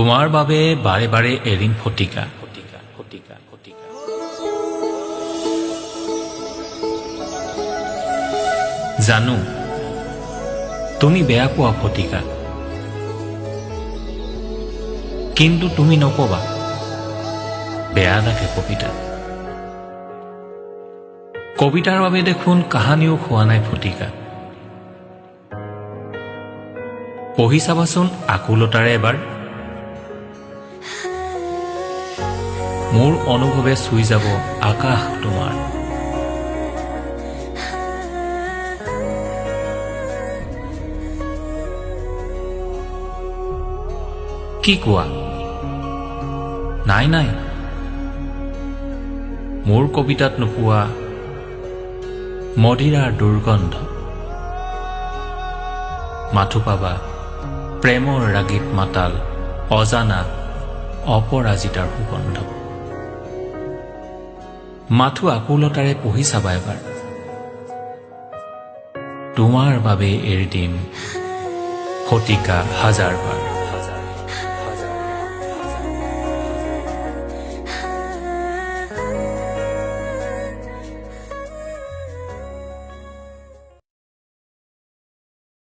তোমাৰ বাবে বাৰে বাৰে এৰিম ফটিকা জানো তুমি বেয়া পোৱা ফটিকা কিন্তু তুমি নকবা বেয়া লাগে কবিতা কবিতাৰ বাবে দেখোন কাহানিও খোৱা নাই ফটিকা পঢ়ি চাবাচোন আকুলতাৰে এবাৰ মোৰ অনুভৱে চুই যাব আকাশ তোমাৰ কি কোৱা নাই নাই মোৰ কবিতাত নোপোৱা মদিৰাৰ দুৰ্গন্ধ মাথো পাবা প্ৰেমৰ ৰাগীত মাতাল অজানা অপৰাজিতাৰ সুগন্ধ মাথো আকুলতাৰে পঢ়ি চাবা এবাৰ তোমাৰ বাবে এৰি দিম ফটিকা হাজাৰবাৰ